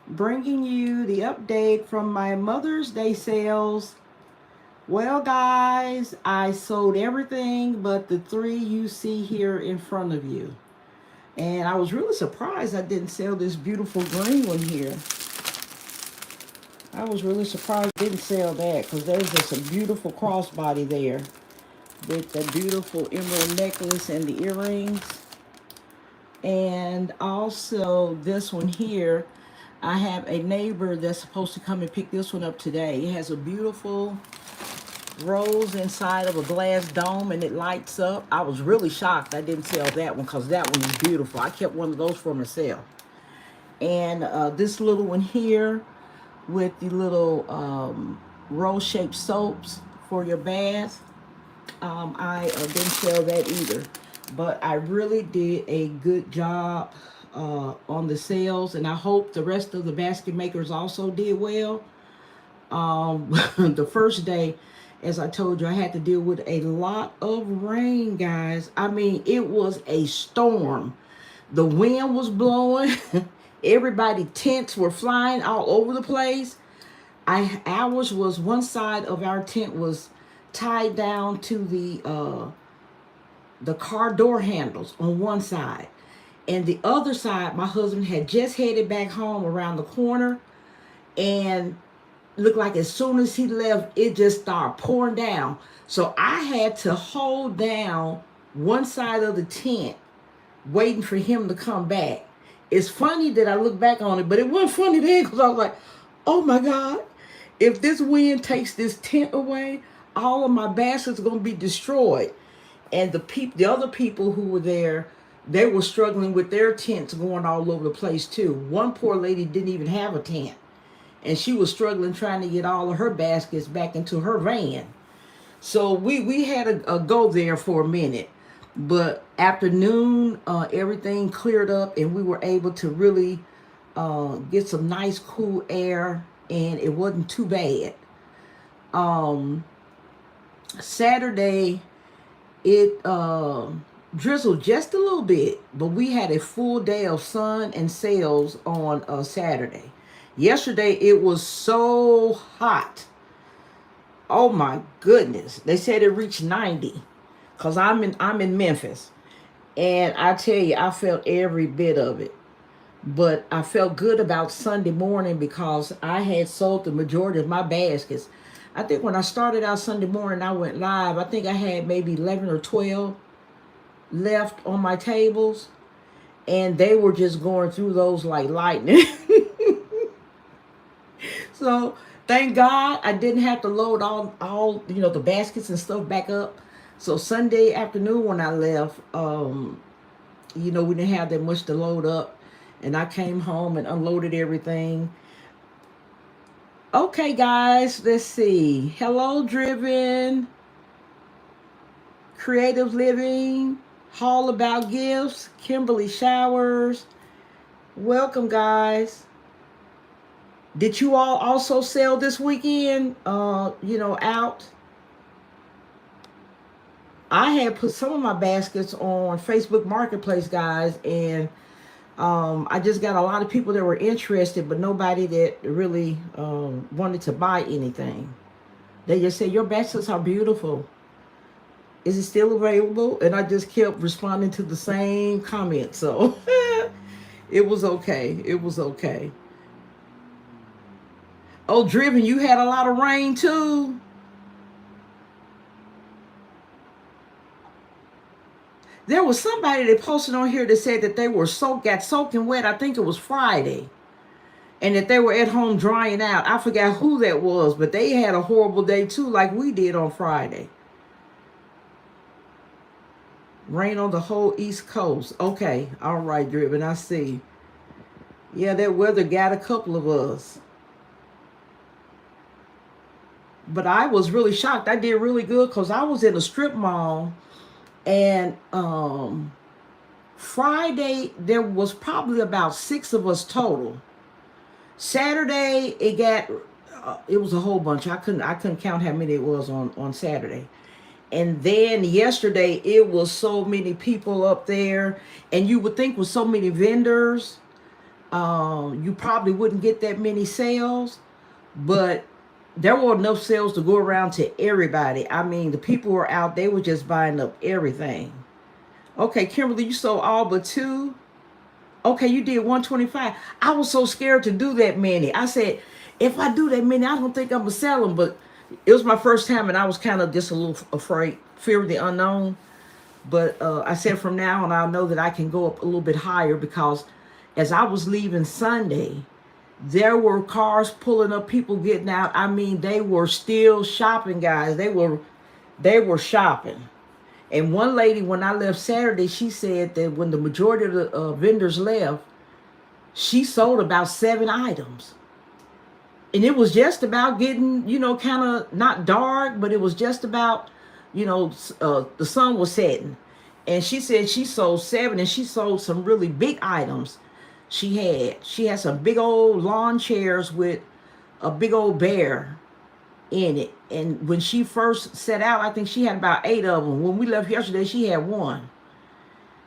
bringing you the update from my Mother's Day sales. Well, guys, I sold everything but the three you see here in front of you. And I was really surprised I didn't sell this beautiful green one here. I was really surprised I didn't sell that because there's just a beautiful crossbody there with the beautiful emerald necklace and the earrings. And also this one here, I have a neighbor that's supposed to come and pick this one up today. It has a beautiful rose inside of a glass dome and it lights up. I was really shocked I didn't sell that one because that one is beautiful. I kept one of those for myself. And this little one here with the little rose-shaped soaps for your bath. I didn't sell that either. But I really did a good job on the sales, and I hope the rest of the basket makers also did well. The first day, as I told you, I had to deal with a lot of rain, guys. I mean, it was a storm. The wind was blowing. Everybody tents were flying all over the place. Ours was one side of our tent was tied down to the car door handles on one side. And the other side, my husband had just headed back home around the corner, and looked like as soon as he left, it just started pouring down. So I had to hold down one side of the tent, waiting for him to come back. It's funny that I look back on it, but it wasn't funny then because I was like, oh my God, if this wind takes this tent away, all of my baskets are going to be destroyed. And the other people who were there, they were struggling with their tents going all over the place too. One poor lady didn't even have a tent, and she was struggling trying to get all of her baskets back into her van. So we had a go there for a minute, but afternoon, everything cleared up, and we were able to really get some nice cool air, and it wasn't too bad. Um, Saturday, it drizzled just a little bit, but we had a full day of sun and sales on Saturday. Yesterday it was so hot. Oh my goodness! They said it reached 90, cause I'm in Memphis, and I tell you, I felt every bit of it. But I felt good about Sunday morning because I had sold the majority of my baskets. I think when I started out Sunday morning, I went live. I think I had maybe 11 or 12 left on my tables, and they were just going through those like lightning. So thank God I didn't have to load all the baskets and stuff back up. So Sunday afternoon when I left, we didn't have that much to load up, and I came home and unloaded everything. Okay, guys, let's see. Hello, Driven, Creative Living, Hall About Gifts, Kimberly Showers. Welcome, guys. Did you all also sell this weekend? Out. I had put some of my baskets on Facebook Marketplace, guys, and I just got a lot of people that were interested, but nobody that really wanted to buy anything. They just said, your baskets are beautiful. Is it still available? And I just kept responding to the same comment. So it was okay. It was okay. Oh, Driven, you had a lot of rain too. There was somebody that posted on here that said that they were got soaking wet. I think it was Friday. And that they were at home drying out. I forgot who that was, but they had a horrible day too, like we did on Friday. Rain on the whole East Coast. Okay, all right, Driven, I see. Yeah, that weather got a couple of us. But I was really shocked. I did really good because I was in a strip mall, and Friday there was probably about 6 of us total. Saturday it was a whole bunch. I couldn't count how many it was on Saturday. And then yesterday it was so many people up there, and you would think with so many vendors, You probably wouldn't get that many sales, but there were enough sales to go around to everybody. I mean, the people were out, they were just buying up everything. Okay, Kimberly, you sold all but two. Okay, you did 125. I was so scared to do that many. I said, if I do that many, I don't think I'm gonna sell them. But it was my first time, and I was kind of just a little afraid, fear of the unknown. But I said from now on, I'll know that I can go up a little bit higher, because as I was leaving Sunday, there were cars pulling up, people getting out. I mean, they were still shopping, guys. They were shopping. And one lady, when I left Saturday, she said that when the majority of the vendors left, she sold about 7 items. And it was just about getting, kind of not dark, but it was just about, the sun was setting. And she said she sold 7, and she sold some really big items. She had some big old lawn chairs with a big old bear in it. And when she first set out, I think she had about 8 of them. When we left yesterday, she had 1.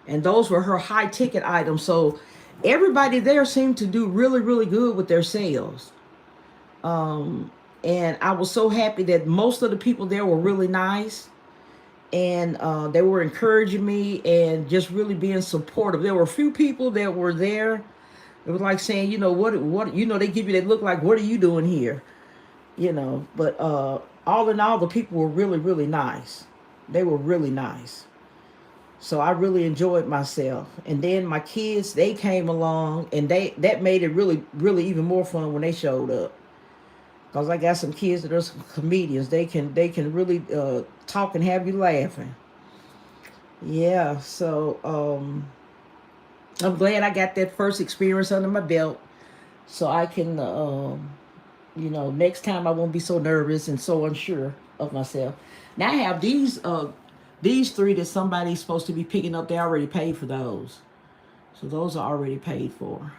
And those were her high ticket items. So everybody there seemed to do really, really good with their sales. And I was so happy that most of the people there were really nice. And they were encouraging me and just really being supportive. There were a few people that were there. It was like saying, what, they give you that look like, what are you doing here? But all in all, the people were really, really nice. They were really nice. So I really enjoyed myself. And then my kids, they came along, and that made it really, really even more fun when they showed up. Because I got some kids that are some comedians. They can really talk and have you laughing. Yeah, so I'm glad I got that first experience under my belt, so I can, next time I won't be so nervous and so unsure of myself. Now I have these 3 that somebody's supposed to be picking up. They already paid for those. So those are already paid for.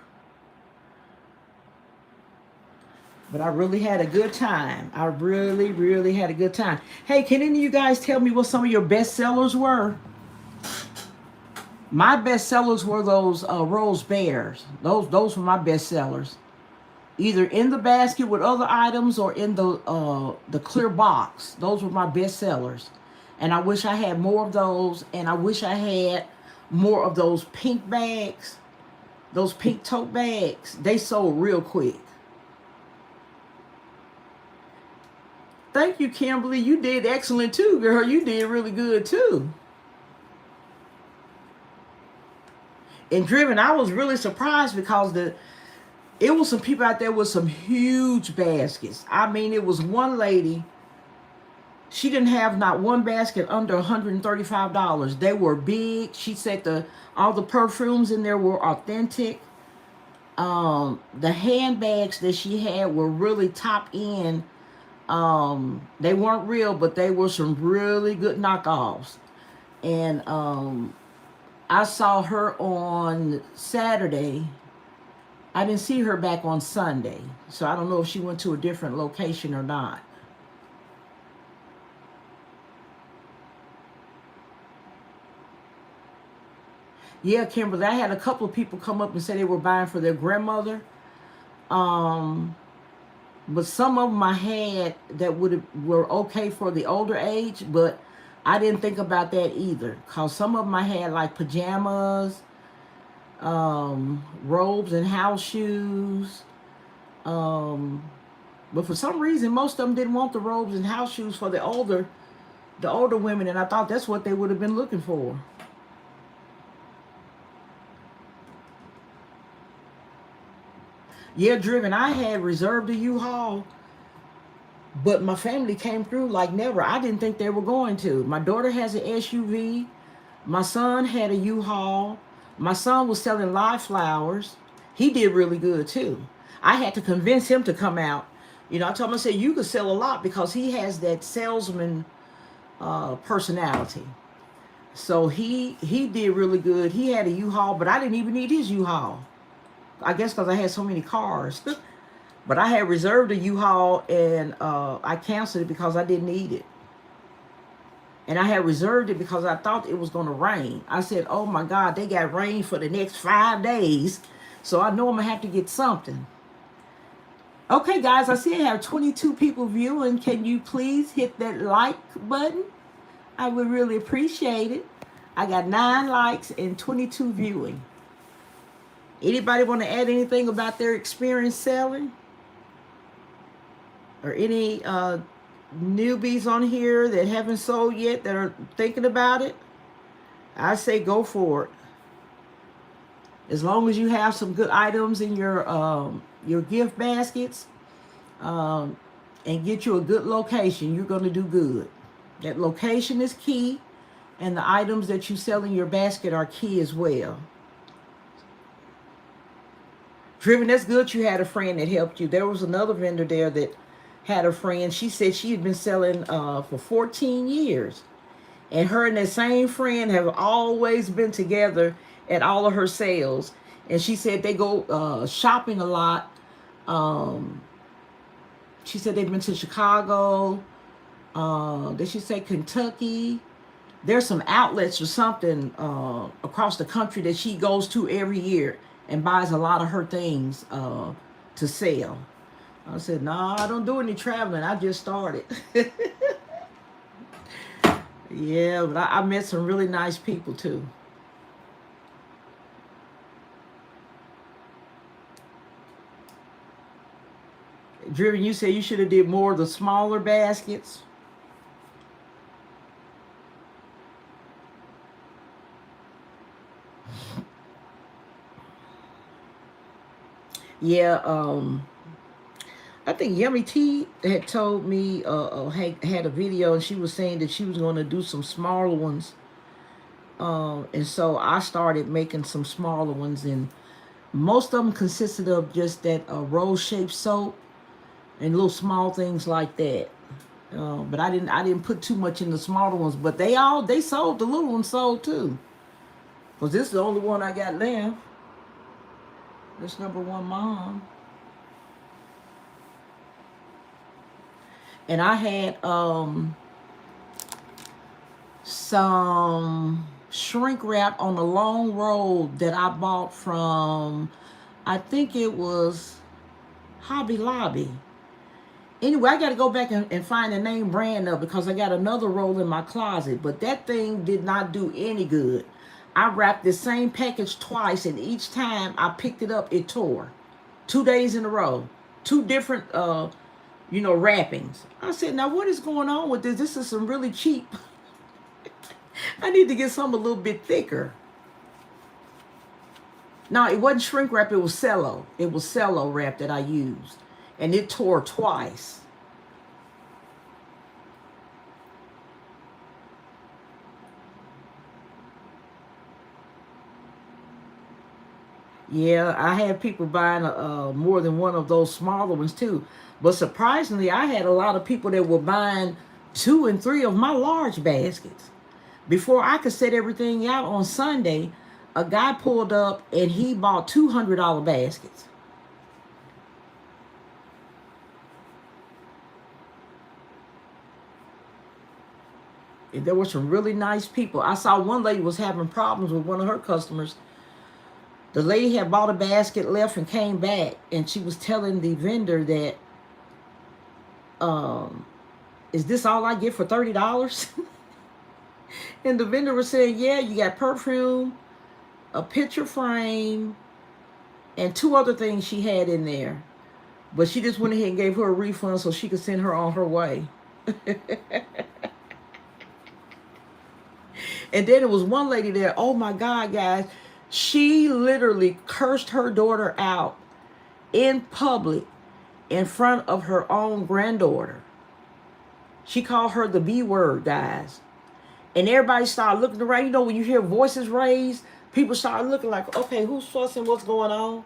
But I really had a good time. I really, really had a good time. Hey, can any of you guys tell me what some of your best sellers were? My best sellers were those Rose Bears. Those were my best sellers. Either in the basket with other items or in the clear box. Those were my best sellers. And I wish I had more of those. And I wish I had more of those pink bags. Those pink tote bags. They sold real quick. Thank you, Kimberly. You did excellent too, girl. You did really good too. And Driven, I was really surprised because it was some people out there with some huge baskets. I mean, it was one lady. She didn't have not one basket under $135. They were big. She said all the perfumes in there were authentic. The handbags that she had were really top end. They weren't real, but they were some really good knockoffs. And I saw her on Saturday. I didn't see her back on Sunday, so I don't know if she went to a different location or not. Yeah, Kimberly, I had a couple of people come up and say they were buying for their grandmother. But some of them I had that were okay for the older age, but I didn't think about that either. Because some of them I had like pajamas, robes and house shoes. But for some reason, most of them didn't want the robes and house shoes for the older women, and I thought that's what they would have been looking for. Yeah, Driven, I had reserved a U-Haul, but my family came through like never. I didn't think they were going to. My daughter has an SUV. My son had a U-Haul. My son was selling live flowers. He did really good too. I had to convince him to come out. I told him, I said, you could sell a lot because he has that salesman personality. So he did really good. He had a U-Haul, but I didn't even need his U-Haul. I guess because I had so many cars. But I had reserved a U-Haul, and I canceled it because I didn't need it. And I had reserved it because I thought it was going to rain. I said, oh my God, they got rain for the next 5 days. So I know I'm going to have to get something. Okay, guys, I see I have 22 people viewing. Can you please hit that like button? I would really appreciate it. I got 9 likes and 22 viewing. Anybody want to add anything about their experience selling? Or any newbies on here that haven't sold yet that are thinking about it? I say go for it. As long as you have some good items in your gift baskets, and get you a good location, you're going to do good. That location is key, and the items that you sell in your basket are key as well. Driven, that's good you had a friend that helped you. There was another vendor there that had a friend. She said she had been selling for 14 years. And her and that same friend have always been together at all of her sales. And she said they go shopping a lot. She said they've been to Chicago. Did she say Kentucky? There's some outlets or something across the country that she goes to every year and buys a lot of her things to sell. I said, no, I don't do any traveling. I just started. Yeah, but I met some really nice people too. Driven, you said you should have did more of the smaller baskets. Yeah, I think Yummy T had told me, had a video, and she was saying that she was going to do some smaller ones. And so I started making some smaller ones, and most of them consisted of just that rose-shaped soap and little small things like that. But I didn't put too much in the smaller ones. But they sold. The little ones sold too. Because this is the only one I got left. This number 1 mom. And I had some shrink wrap on a long roll that I bought from, I think it was Hobby Lobby. Anyway, I got to go back and find the name brand of it because I got another roll in my closet. But that thing did not do any good. I wrapped the same package twice, and each time I picked it up, it tore. 2 days in a row. 2 different, wrappings. I said, now what is going on with this? This is some really cheap. I need to get something a little bit thicker. No, it wasn't shrink wrap. It was cello. It was cello wrap that I used. And it tore twice. Yeah, I had people buying more than one of those smaller ones too. But surprisingly, I had a lot of people that were buying 2 and 3 of my large baskets. Before I could set everything out on Sunday, a guy pulled up and he bought $200 baskets. And there were some really nice people. I saw one lady was having problems with one of her customers. The lady had bought a basket, left, and came back, and she was telling the vendor that, is this all I get for $30? And the vendor was saying, yeah, you got perfume, a picture frame, and 2 other things she had in there. But she just went ahead and gave her a refund so she could send her on her way. And then there was one lady there, oh my God, guys, she literally cursed her daughter out in public in front of her own granddaughter. She called her the B word, guys. And everybody started looking around. You know, when you hear voices raised, people started looking like, okay, who's fussing? What's going on?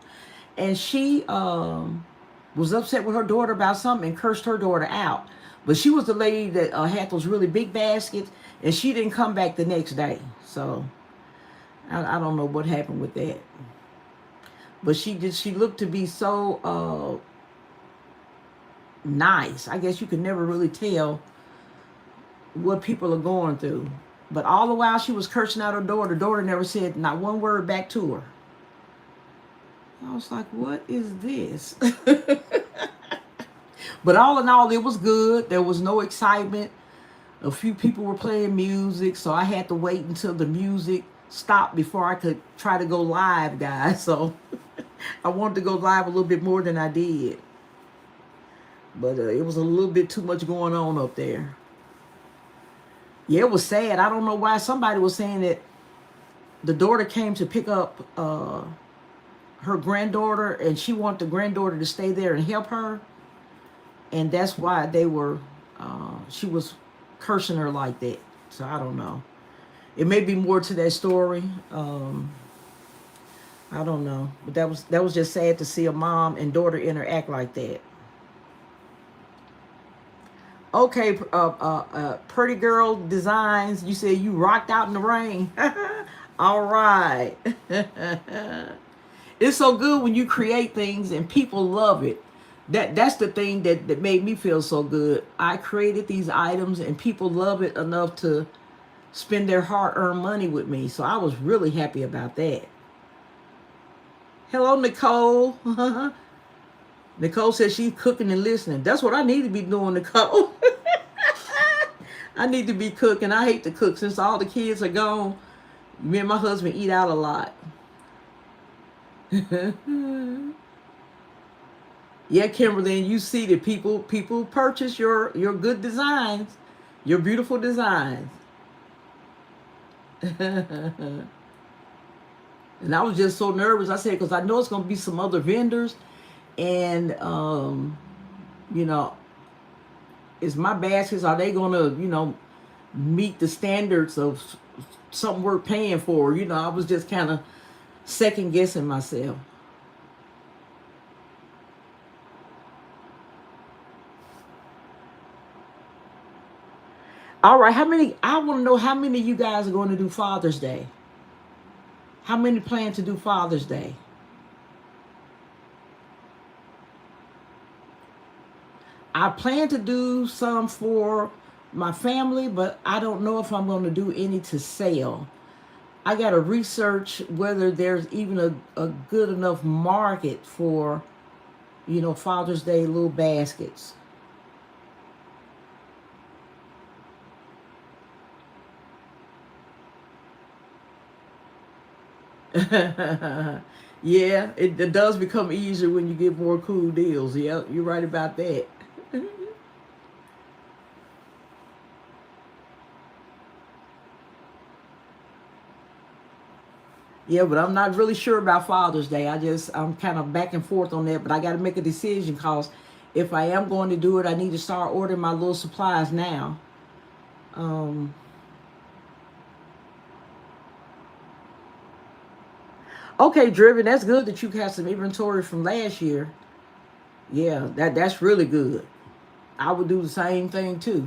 And she was upset with her daughter about something and cursed her daughter out. But she was the lady that had those really big baskets, and she didn't come back the next day. So I don't know what happened with that. But she looked to be so nice. I guess you could never really tell what people are going through. But all the while she was cursing out her daughter, the daughter never said not one word back to her. I was like, what is this? But all in all, it was good. There was no excitement. A few people were playing music, so I had to wait until the music stopped before I could try to go live, guys. So I wanted to go live a little bit more than I did. But it was a little bit too much going on up there. Yeah, it was sad. I don't know why somebody was saying that the daughter came to pick up her granddaughter, and she wanted the granddaughter to stay there and help her. And that's why they were, she was cursing her like that. So I don't know. It may be more to that story. I don't know. But that was just sad to see a mom and daughter interact like that. Okay, Pretty Girl Designs, you said you rocked out in the rain. All right. It's so good when you create things and people love it. That's the thing that made me feel so good. I created these items and people love it enough to spend their hard-earned money with me. So I was really happy about that. Hello, Nicole. Nicole says she's cooking and listening. That's what I need to be doing, Nicole. I need to be cooking. I hate to cook since all the kids are gone. Me and my husband eat out a lot. Yeah, Kimberly, and you see that people purchase your good designs, your beautiful designs. And I was just so nervous. I said, because I know it's going to be some other vendors. And, you know, is my baskets, are they going to, you know, meet the standards of something worth paying for? You know, I was just kind of second guessing myself. All right, I want to know how many of you guys are going to do Father's Day? How many plan to do Father's Day? I plan to do some for my family, but I don't know if I'm going to do any to sell. I got to research whether there's even a good enough market for, you know, Father's Day little baskets. Yeah, it does become easier when you get more cool deals. Yeah, you're right about that. Yeah, but I'm not really sure about Father's Day. I'm kind of back and forth on that, but I got to make a decision because if I am going to do it, I need to start ordering my little supplies now. Okay, Driven, that's good that you have some inventory from last year. Yeah, that's really good. I would do the same thing too.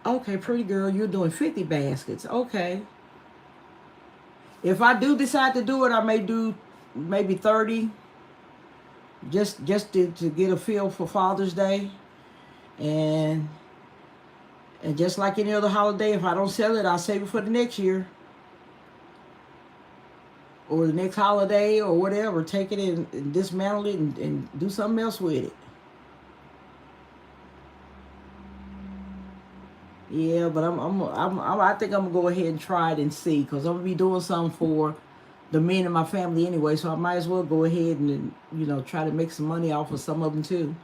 Okay, pretty girl, you're doing 50 baskets. Okay. If I do decide to do it, I may do maybe 30 just to get a feel for Father's Day. And just like any other holiday, if I don't sell it, I'll save it for the next year. Or the next holiday or whatever. Take it and dismantle it and do something else with it. Yeah, but I think I'm gonna go ahead and try it and see, because I'm gonna be doing something for the men in my family anyway, so I might as well go ahead and, you know, try to make some money off of some of them too.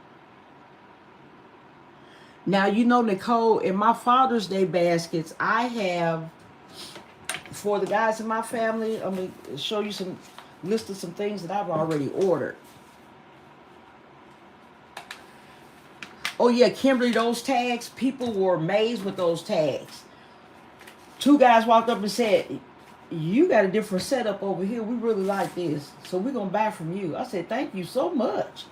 Now, you know, Nicole, in my Father's Day baskets, I have, for the guys in my family, I'm gonna show you some list of some things that I've already ordered. Oh yeah, Kimberly, those tags, people were amazed with those tags. Two guys walked up and said, you got a different setup over here. We really like this, so we're going to buy from you. I said, thank you so much.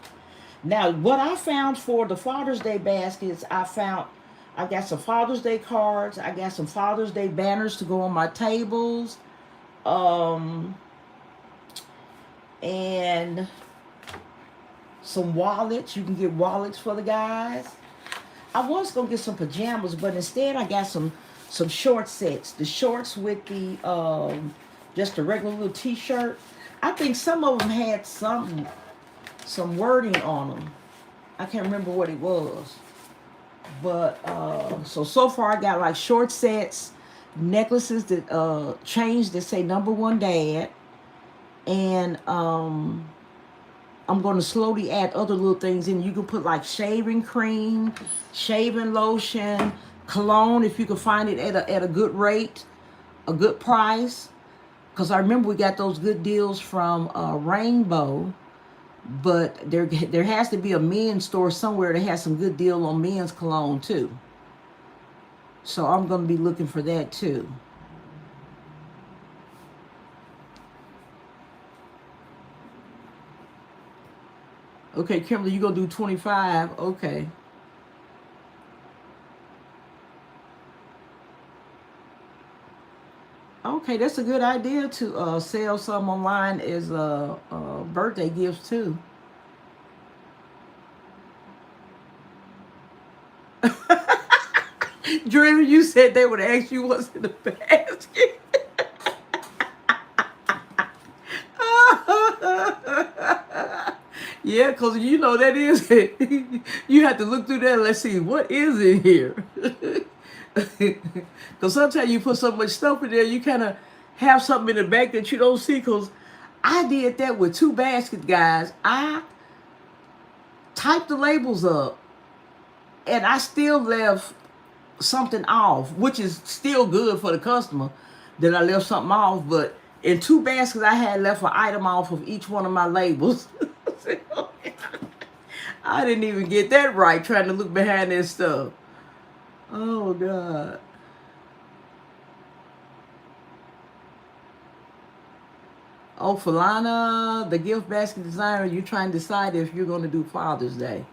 Now, what I found for the Father's Day baskets, I got some Father's Day cards. I got some Father's Day banners to go on my tables. And some wallets. You can get wallets for the guys. I was going to get some pajamas, but instead I got some some short sets. The shorts with the just a regular little t-shirt. I think some of them had some wording on them. I can't remember what it was. But so far I got like short sets, necklaces that chains that say #1 dad, and I'm going to slowly add other little things in. You can put like shaving cream, shaving lotion, cologne if you can find it at a good rate, a good price. Because I remember we got those good deals from Rainbow, but there has to be a men's store somewhere that has some good deal on men's cologne too. So I'm going to be looking for that too. Okay, Kimberly, you gonna do 25? Okay. Okay, that's a good idea to sell some online as birthday gifts too. Dreamer, you said they would ask you what's in the basket. Yeah, because you know that is it. You have to look through that. Let's see, what is in here? Because sometimes you put so much stuff in there, you kind of have something in the back that you don't see. Because I did that with 2 baskets, guys. I typed the labels up, and I still left something off, which is still good for the customer that I left something off. But in 2 baskets, I had left an item off of each one of my labels. I didn't even get that right trying to look behind that stuff. Oh, God. Oh, Falana, the gift basket designer, you're trying to decide if you're going to do Father's Day.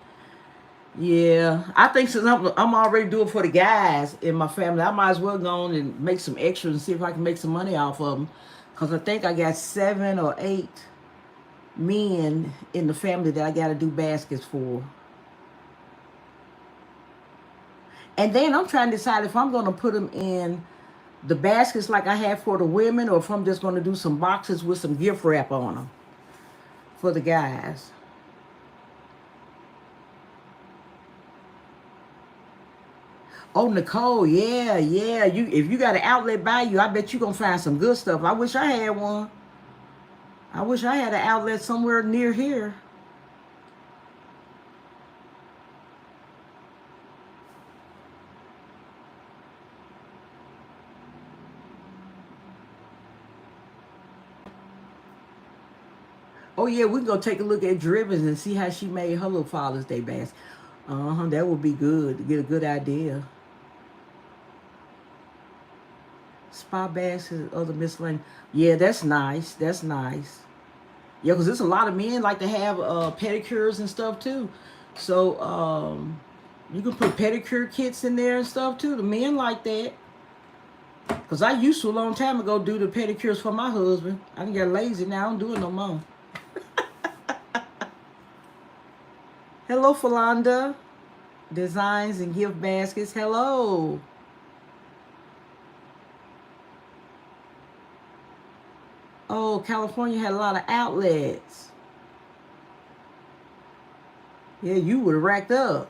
Yeah, I think since I'm already doing for the guys in my family, I might as well go on and make some extras and see if I can make some money off of them. Because I think I got 7 or 8 men in the family that I got to do baskets for. And then I'm trying to decide if I'm going to put them in the baskets like I have for the women, or if I'm just going to do some boxes with some gift wrap on them for the guys. Oh, Nicole, yeah. If you got an outlet by you, I bet you're going to find some good stuff. I wish I had one. I wish I had an outlet somewhere near here. Oh, yeah, we can go take a look at Drivens and see how she made her little Father's Day basket. That would be good to get a good idea. Spa baskets, other miscellaneous. Yeah, that's nice. That's nice. Yeah, because there's a lot of men like to have pedicures and stuff too. So you can put pedicure kits in there and stuff too. The men like that. Because I used to a long time ago do the pedicures for my husband. I done got lazy now. I don't do it no more. Hello, Falanda. Designs and gift baskets. Hello. Oh, California had a lot of outlets. Yeah, you would have racked up.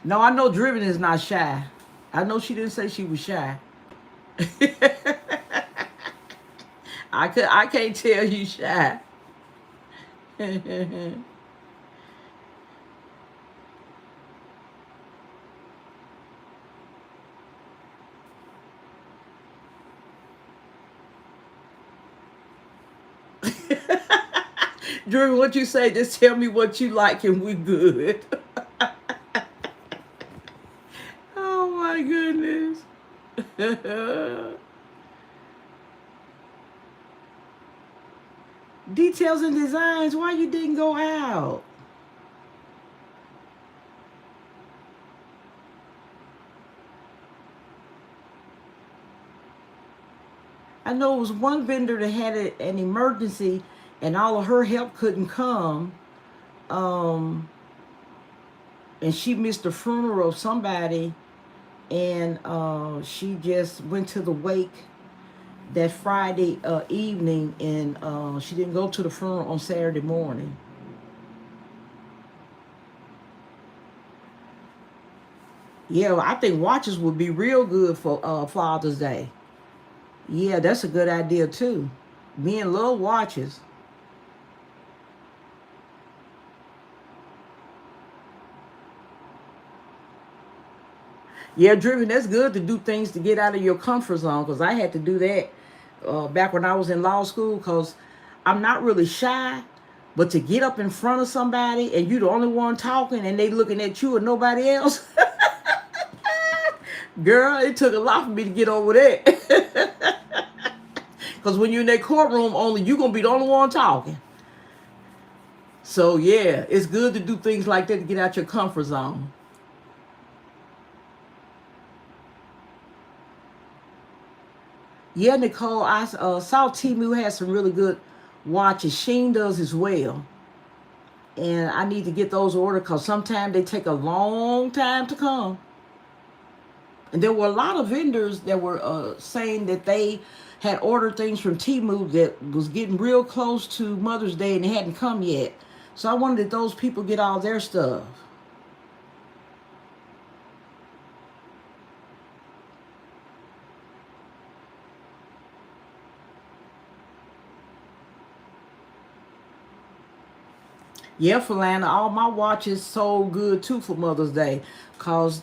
No, I know Driven is not shy. I know she didn't say she was shy. I can't tell you shy. Drew, what you say? Just tell me what you like and we good. Oh my goodness. Details and designs, why you didn't go out? I know it was one vendor that had an emergency and all of her help couldn't come. Um, and she missed the funeral of somebody, and she just went to the wake that Friday evening, and she didn't go to the funeral on Saturday morning. Yeah, I think watches would be real good for Father's Day. Yeah, that's a good idea too. Men love watches. Yeah, Driven, that's good to do things to get out of your comfort zone, because I had to do that back when I was in law school, because I'm not really shy, but to get up in front of somebody and you the only one talking and they looking at you and nobody else, girl, it took a lot for me to get over that. Because when you're in that courtroom, only you going to be the only one talking. So, yeah, it's good to do things like that to get out your comfort zone. Yeah, Nicole, I saw Timu has some really good watches. Sheen does as well. And I need to get those ordered because sometimes they take a long time to come. And there were a lot of vendors that were saying that they had ordered things from Timu that was getting real close to Mother's Day and it hadn't come yet. So I wondered if those people get all their stuff. Yeah, Falana, all my watches sold good too for Mother's Day. Cause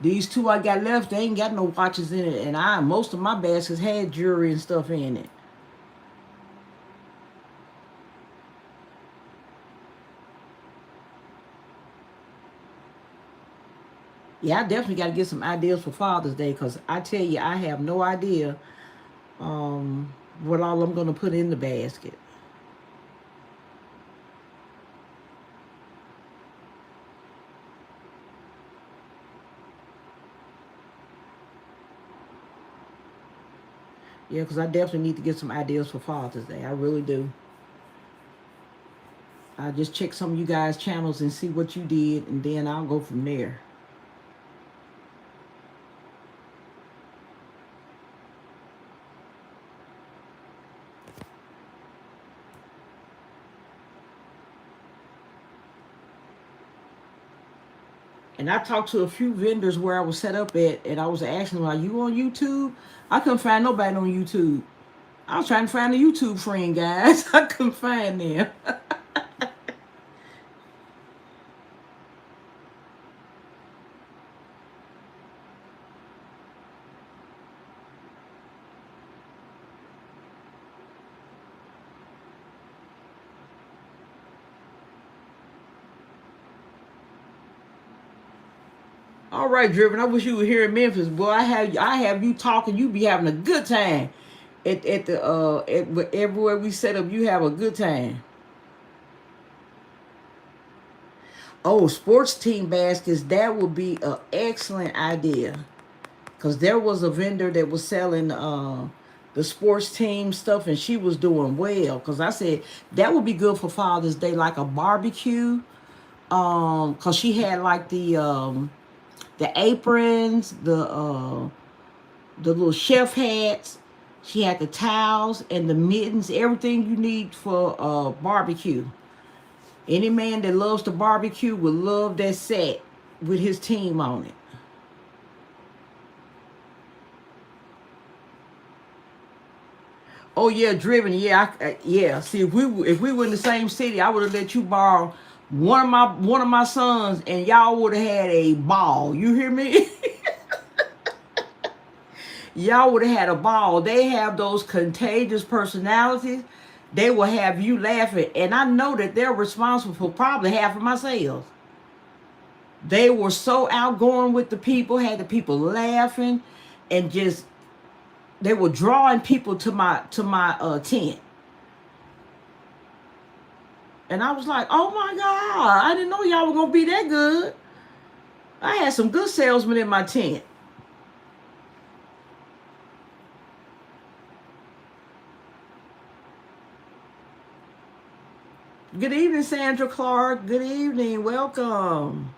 these two I got left, they ain't got no watches in it. And most of my baskets had jewelry and stuff in it. Yeah, I definitely got to get some ideas for Father's Day, because I tell you, I have no idea what all I'm going to put in the basket. Yeah, because I definitely need to get some ideas for Father's Day. I really do. I just check some of you guys' channels and see what you did, and then I'll go from there. And I talked to a few vendors where I was set up at, and I was asking them, "Are you on YouTube?" I couldn't find nobody on YouTube. I was trying to find a YouTube friend, guys. I couldn't find them. All right, Driven. I wish you were here in Memphis, boy. I have you talking. You be having a good time at the everywhere we set up. You have a good time. Oh, sports team baskets. That would be an excellent idea. Cause there was a vendor that was selling the sports team stuff, and she was doing well. Cause I said that would be good for Father's Day, like a barbecue. Cause she had like the aprons, the little chef hats. She had the towels and the mittens, everything you need for barbecue. Any man that loves to barbecue would love that set with his team on it. Oh yeah, Driven. Yeah, yeah. See, if we were in the same city, I would have let you borrow one of my sons, and y'all would have had a ball. You hear me? Y'all would have had a ball. They have those contagious personalities. They will have you laughing, and I know that they're responsible for probably half of my sales. They were so outgoing with the people, had the people laughing, and just they were drawing people to my tent. And I was like, oh my God, I didn't know y'all were gonna be that good. I had some good salesmen in my tent. Good evening, Sandra Clark. Good evening. Welcome.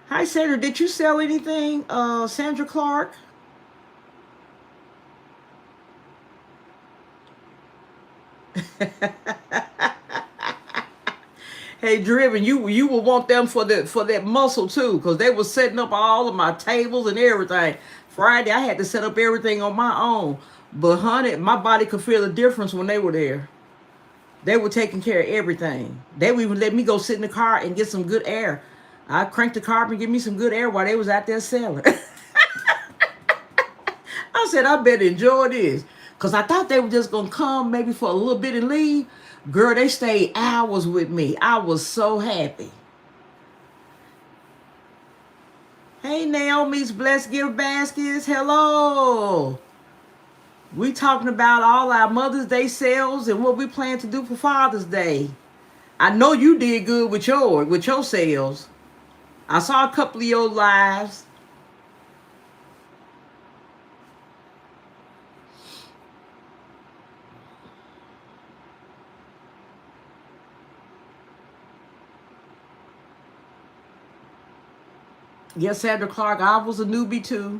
Hi, Sandra. Did you sell anything, Sandra Clark? Hey, Driven, you will want them for that muscle too, because they were setting up all of my tables and everything. Friday, I had to set up everything on my own, but honey, my body could feel the difference when they were there. They were taking care of everything. They would even let me go sit in the car and get some good air. I cranked the car up and give me some good air while they was out there selling. I said, I better enjoy this. Because I thought they were just going to come maybe for a little bit and leave. Girl, they stayed hours with me. I was so happy. Hey, Naomi's Blessed Gift Baskets. Hello. We talking about all our Mother's Day sales and what we plan to do for Father's Day. I know you did good with your sales. I saw a couple of your lives. Yes, Sandra Clark, I was a newbie too.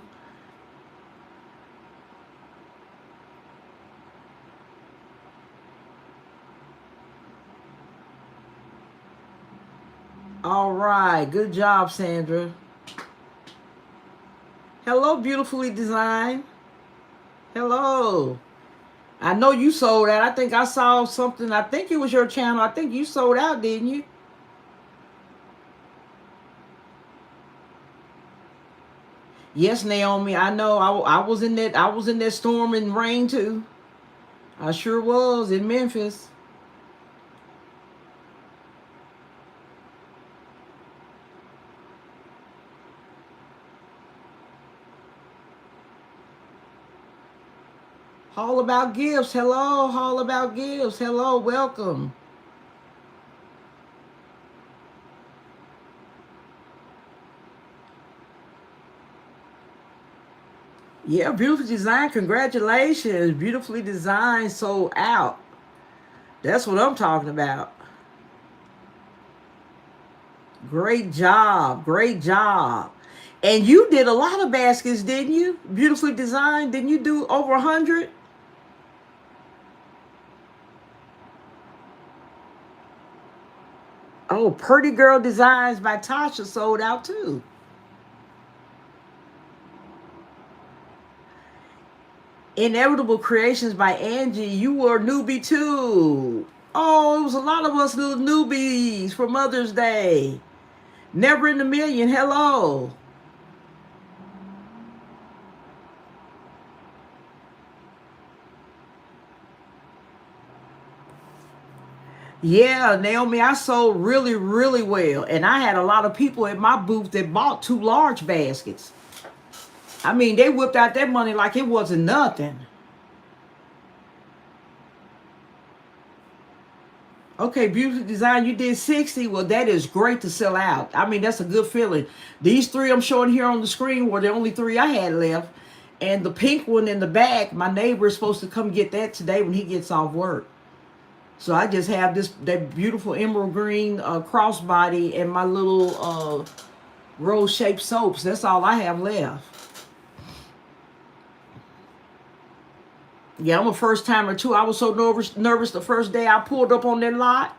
All right, good job, Sandra. Hello, beautifully designed. Hello. I know you sold out. I think I saw something. I think it was your channel. I think you sold out, didn't you? Yes, Naomi. I know. I was in that. I was in that storm and rain too. I sure was in Memphis. All About Gifts. Hello, All About Gifts. Hello, welcome. Yeah, beautifully designed. Congratulations. Beautifully designed, sold out. That's what I'm talking about. Great job. Great job. And you did a lot of baskets, didn't you? Beautifully designed. Didn't you do over 100? Oh, Pretty Girl Designs by Tasha sold out too. Inevitable Creations by Angie, you were a newbie too. Oh, it was a lot of us little newbies for Mother's Day. Never in a Million, hello. Yeah, Naomi, I sold really, really well. And I had a lot of people at my booth that bought 2 large baskets. I mean, they whipped out their money like it wasn't nothing. Okay, beautiful design. You did 60. Well, that is great to sell out. I mean, that's a good feeling. These 3 I'm showing here on the screen were the only 3 I had left. And the pink one in the back, my neighbor is supposed to come get that today when he gets off work. So I just have that beautiful emerald green crossbody and my little rose-shaped soaps. That's all I have left. Yeah, I'm a first timer too. I was so nervous the first day I pulled up on that lot.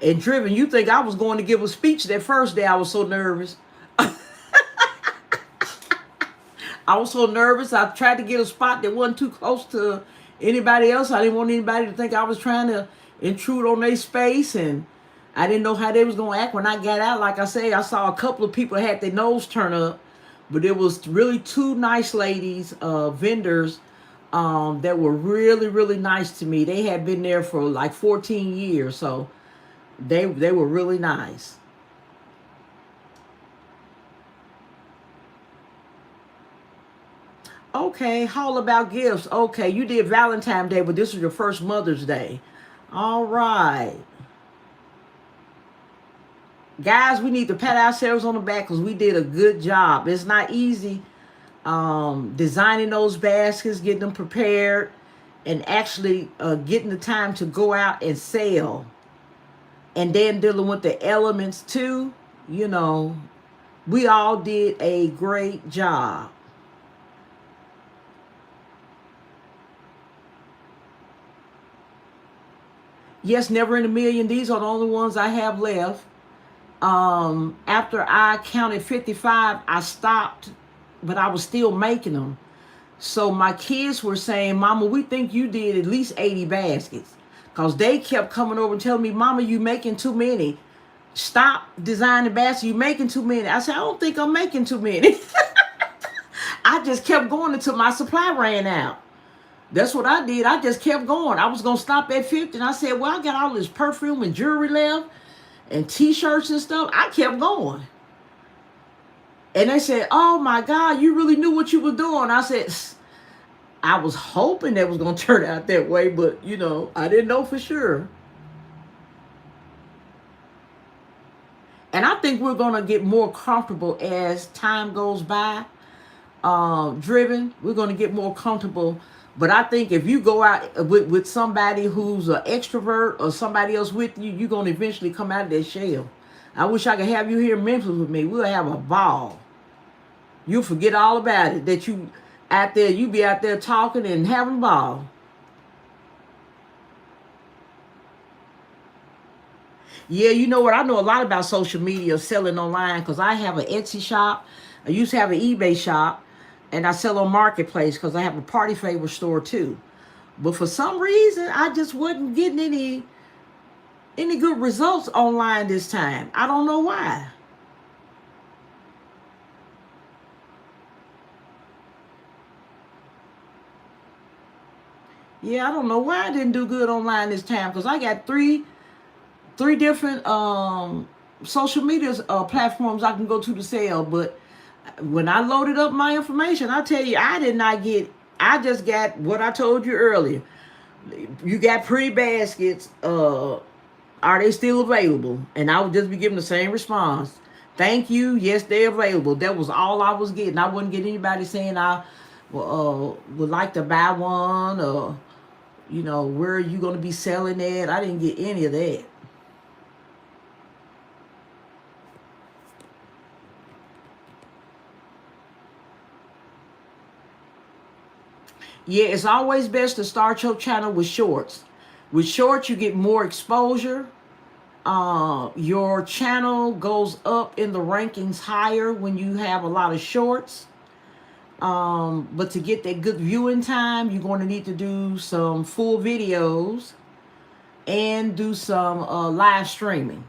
And Driven, you think I was going to give a speech that first day. I was so nervous. I was so nervous. I tried to get a spot that wasn't too close to anybody else. I didn't want anybody to think I was trying to intrude on their space. And I didn't know how they was going to act when I got out. Like I say, I saw a couple of people had their nose turned up. But it was really 2 nice ladies, vendors, that were really, really nice to me. They had been there for like 14 years. So they were really nice. Okay, all about gifts. Okay, you did Valentine's Day, but this was your first Mother's Day. All right. Guys, we need to pat ourselves on the back because we did a good job. It's not easy designing those baskets, getting them prepared, and actually getting the time to go out and sell. And then dealing with the elements too. You know, we all did a great job. Yes, never in a million. These are the only ones I have left. After I counted 55, I stopped, but I was still making them. So my kids were saying, Mama, we think you did at least 80 baskets. Because they kept coming over and telling me, Mama, you making too many. Stop designing baskets. You making too many. I said, I don't think I'm making too many. I just kept going until my supply ran out. That's what I did. I just kept going. I was going to stop at 50. And I said, well, I got all this perfume and jewelry left and T-shirts and stuff. I kept going. And they said, oh, my God, you really knew what you were doing. I said, I was hoping that was going to turn out that way. But, you know, I didn't know for sure. And I think we're going to get more comfortable as time goes by. Driven, we're going to get more comfortable. But I think if you go out with somebody who's an extrovert or somebody else with you, you're going to eventually come out of that shell. I wish I could have you here in Memphis with me. We'll have a ball. You'll forget all about it. That you out there, you be out there talking and having a ball. Yeah, you know what? I know a lot about social media, selling online, because I have an Etsy shop. I used to have an eBay shop. And I sell on Marketplace because I have a party favor store too. But for some reason, I just wasn't getting any good results online this time. I don't know why. Yeah, I don't know why I didn't do good online this time because I got three different social media platforms I can go to sell. But when I loaded up my information, I tell you, I just got what I told you earlier. You got pretty baskets. Are they still available? And I would just be giving the same response. Thank you. Yes, they're available. That was all I was getting. I wouldn't get anybody saying I would like to buy one or, you know, where are you going to be selling it? I didn't get any of that. Yeah, it's always best to start your channel with shorts. With shorts, you get more exposure. Your channel goes up in the rankings higher when you have a lot of shorts. But to get that good viewing time, you're going to need to do some full videos and do some live streaming.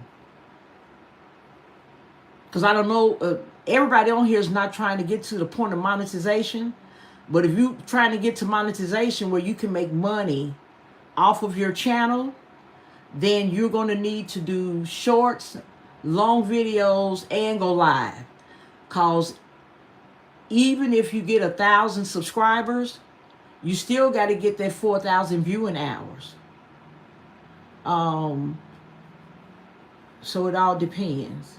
Because I don't know, everybody on here is not trying to get to the point of monetization. But if you're trying to get to monetization where you can make money off of your channel, then you're going to need to do shorts, long videos, and go live. Because even if you get 1,000 subscribers, you still got to get that 4,000 viewing hours. So it all depends.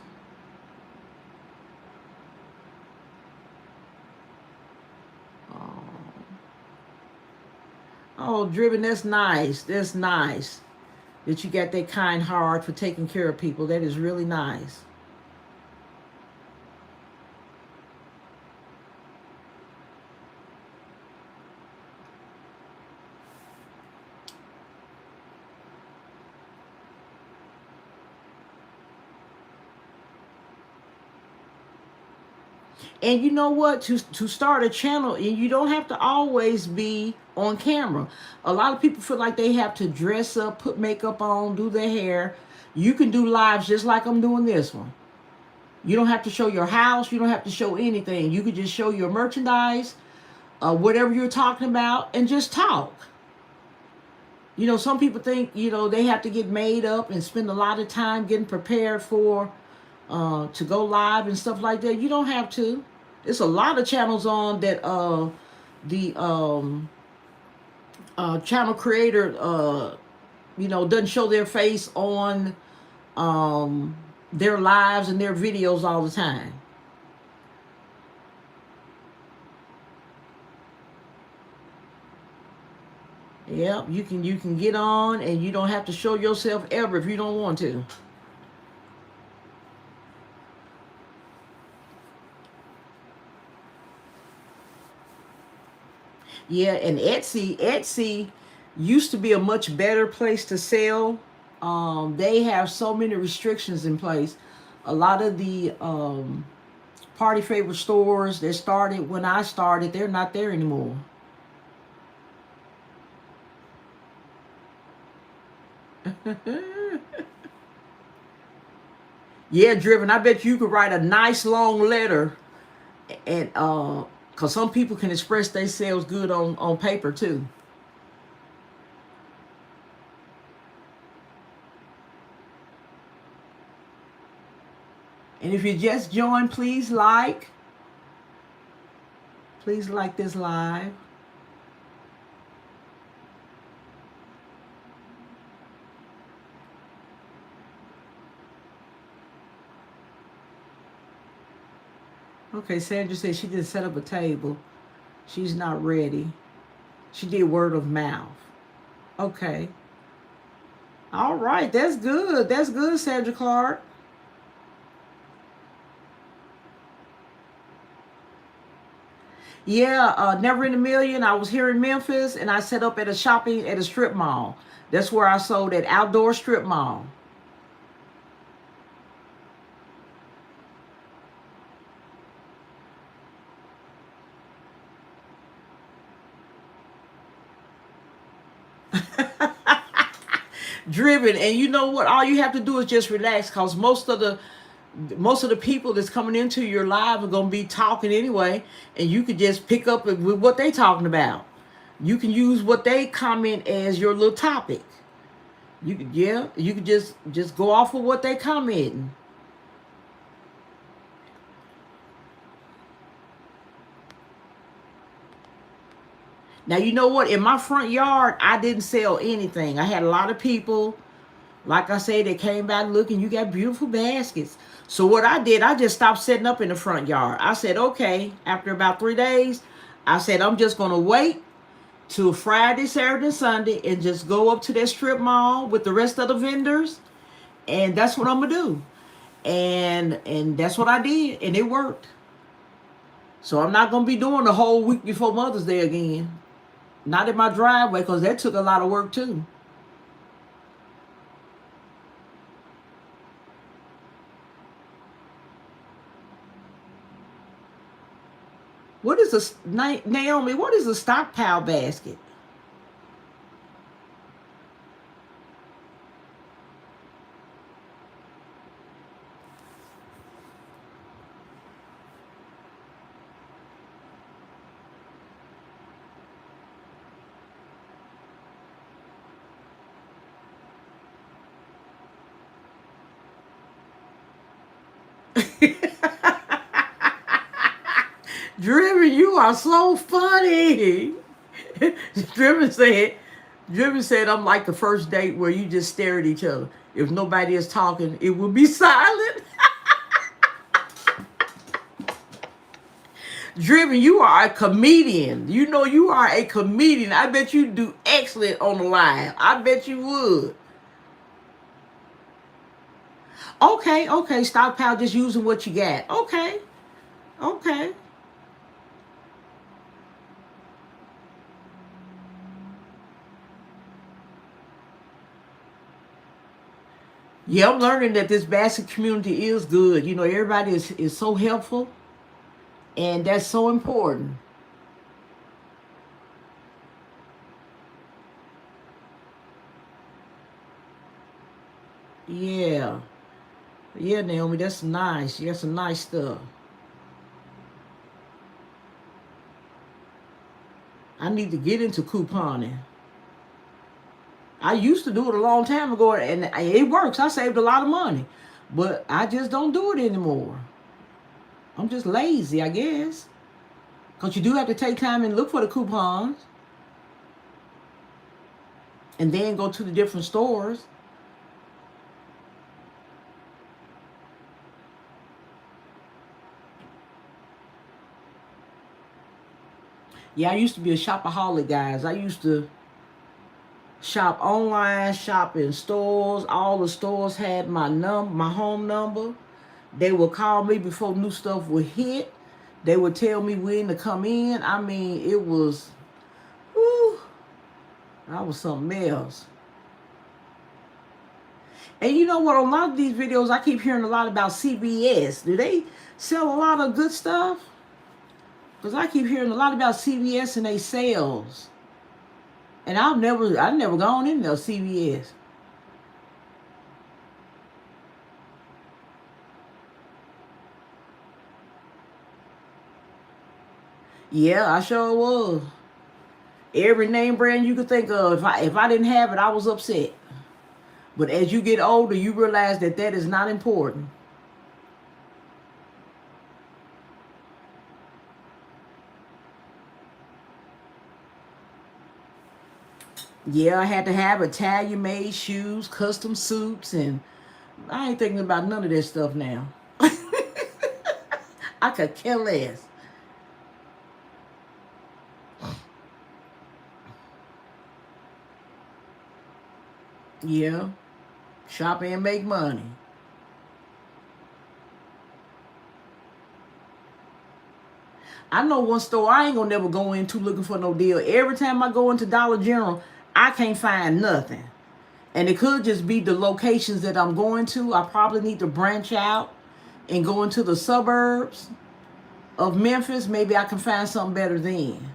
Oh, Driven, that's nice. That's nice that you got that kind heart for taking care of people. That is really nice. And you know what? To start a channel, you don't have to always be on camera. A lot of people feel like they have to dress up, put makeup on, do their hair. You can do lives just like I'm doing this one. You don't have to show your house. You don't have to show anything. You could just show your merchandise, whatever you're talking about, and just talk. You know, some people think, you know, they have to get made up and spend a lot of time getting prepared for to go live and stuff like that. You don't have to. There's a lot of channels on that the channel creator, doesn't show their face on their lives and their videos all the time. Yep, you can get on and you don't have to show yourself ever if you don't want to. Yeah, and Etsy used to be a much better place to sell. They have so many restrictions in place. A lot of the party favor stores that started when I started, they're not there anymore. Yeah, Driven, I bet you could write a nice long letter, and because some people can express themselves good on paper too. And if you just joined, please like this live. Okay, Sandra said she didn't set up a table. She's not ready. She did word of mouth. Okay. All right, that's good. That's good, Sandra Clark. Yeah, Never in a Million. I was here in Memphis, and I set up at a strip mall. That's where I sold at Outdoor Strip Mall. Driven, and you know what? All you have to do is just relax, because most of the people that's coming into your live are going to be talking anyway, and you could just pick up with what they talking about. You can use what they comment as your little topic. You could just go off of what they commenting. Now, you know what? In my front yard, I didn't sell anything. I had a lot of people, like I said, they came by looking. You got beautiful baskets. So what I did, I just stopped setting up in the front yard. I said, okay, after about 3 days, I said, I'm just going to wait till Friday, Saturday, and Sunday and just go up to that strip mall with the rest of the vendors. And that's what I'm going to do. And that's what I did. And it worked. So I'm not going to be doing the whole week before Mother's Day again. Not in my driveway, because that took a lot of work too. What is a Naomi? What is a stockpile basket? Driven, you are so funny. Driven said, I'm like the first date where you just stare at each other. If nobody is talking, it will be silent. Driven, you are a comedian. You know you are a comedian. I bet you do excellent on the live. I bet you would. Okay. Stockpile, just using what you got. Okay. Yeah, I'm learning that this basket community is good. You know, everybody is so helpful, and that's so important. Yeah. Yeah, Naomi, that's nice. You got some nice stuff. I need to get into couponing. I used to do it a long time ago, and it works. I saved a lot of money, but I just don't do it anymore. I'm just lazy, I guess. Because you do have to take time and look for the coupons. And then go to the different stores. Yeah, I used to be a shopaholic, guys. I used to shop online, shop in stores. All the stores had my home number. They would call me before new stuff would hit. They would tell me when to come in. I mean, it was, whew, I was something else. And you know what? On a lot of these videos, I keep hearing a lot about CVS. Do they sell a lot of good stuff? Because I keep hearing a lot about CVS and they sales. And I've never gone in there, CVS. Yeah, I sure was. Every name brand you could think of. If I didn't have it, I was upset. But as you get older, you realize that that is not important. Yeah, I had to have Italian-made shoes, custom suits, and I ain't thinking about none of that stuff now. I could care less. Yeah, shop and make money. I know one store I ain't gonna never go into looking for no deal. Every time I go into Dollar General, I can't find nothing. And it could just be the locations that I'm going to. I probably need to branch out and go into the suburbs of Memphis. Maybe I can find something better then.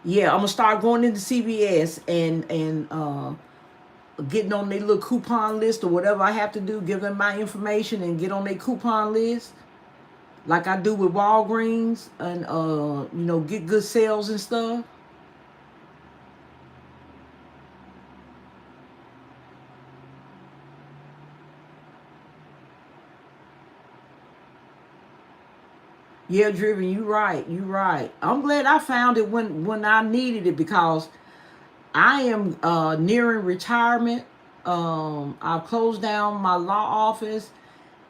Yeah, I'm gonna start going into CVS and getting on their little coupon list or whatever I have to do. Give them my information and get on their coupon list, like I do with Walgreens, and get good sales and stuff. Yeah, Driven, you right. You right. I'm glad I found it when I needed it, because I am nearing retirement. I've closed down my law office,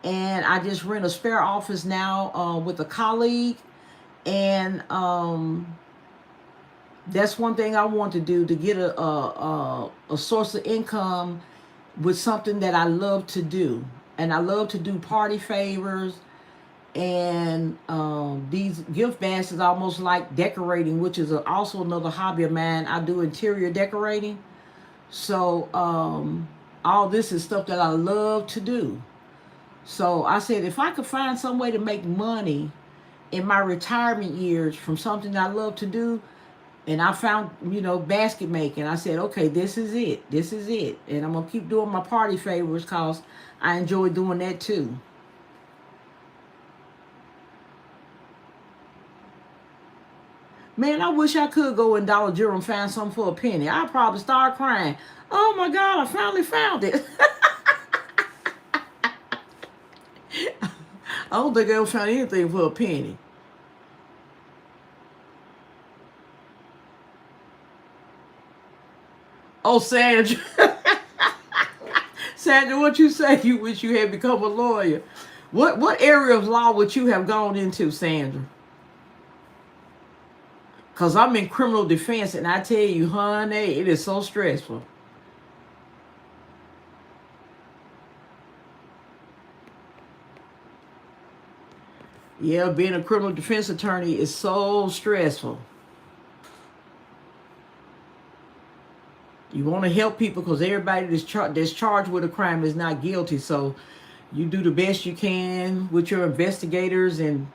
and I just rent a spare office now with a colleague. And that's one thing I want to do, to get a source of income with something that I love to do. And I love to do party favors. And these gift baskets, almost like decorating, which is also another hobby of mine. I do interior decorating. So all this is stuff that I love to do. So I said, if I could find some way to make money in my retirement years from something I love to do, and I found, basket making, I said, okay, this is it. This is it. And I'm going to keep doing my party favors because I enjoy doing that too. Man, I wish I could go in Dollar General and find something for a penny. I'd probably start crying. Oh my God, I finally found it. I don't think I ever found anything for a penny. Oh, Sandra. Sandra, what you say? You wish you had become a lawyer. What area of law would you have gone into, Sandra? Because I'm in criminal defense, and I tell you, honey, it is so stressful. Yeah, being a criminal defense attorney is so stressful. You want to help people because everybody that's charged with a crime is not guilty. So you do the best you can with your investigators and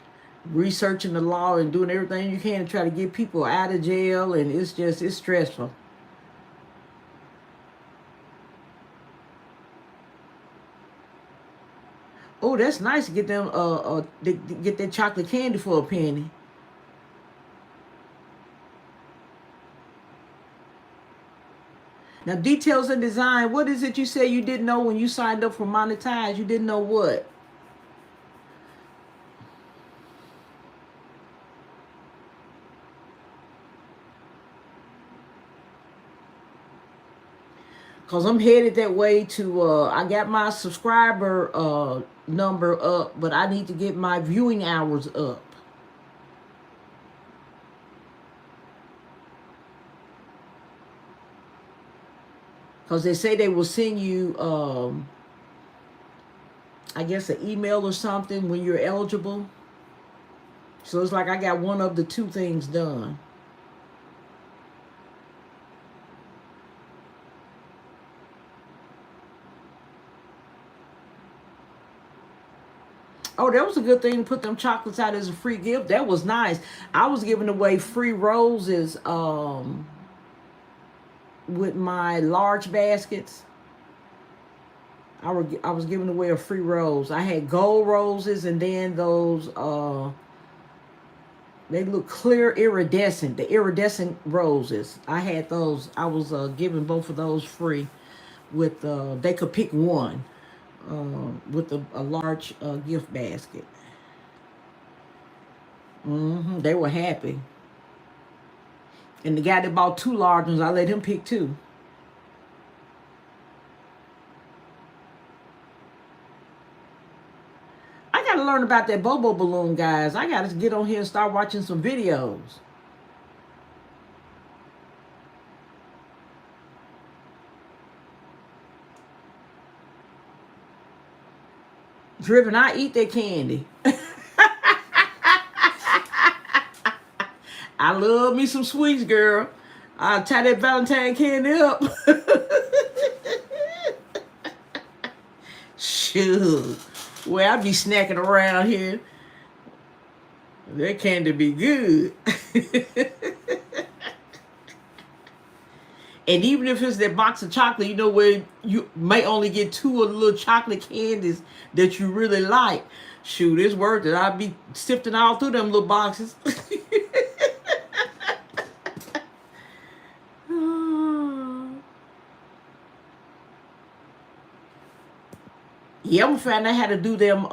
researching the law and doing everything you can to try to get people out of jail. And it's stressful. Oh, that's nice to get them get that chocolate candy for a penny. Now, details and design. What is it you say you didn't know when you signed up for Monetize? You didn't know what? Cause I'm headed that way to I got my subscriber number up, but I need to get my viewing hours up. Cause they say they will send you I guess an email or something when you're eligible. So it's like I got one of the two things done. Oh, that was a good thing to put them chocolates out as a free gift. That was nice. I was giving away free roses with my large baskets. I was giving away a free rose. I had gold roses and then those they look clear iridescent. The iridescent roses. I had those. I was giving both of those free with they could pick one. With a large gift basket. They were happy. And the guy that bought two large ones, I let him pick two. I got to learn about that Bobo balloon, guys. I got to get on here and start watching some videos. Driven, I eat that candy. I love me some sweets, girl. I'll tie that Valentine candy up. Shoot. Well, I be snacking around here. That candy be good. And even if it's that box of chocolate, you know, where you may only get two of the little chocolate candies that you really like. Shoot, it's worth it. I'll be sifting all through them little boxes. Yeah, I'm gonna find out how to do them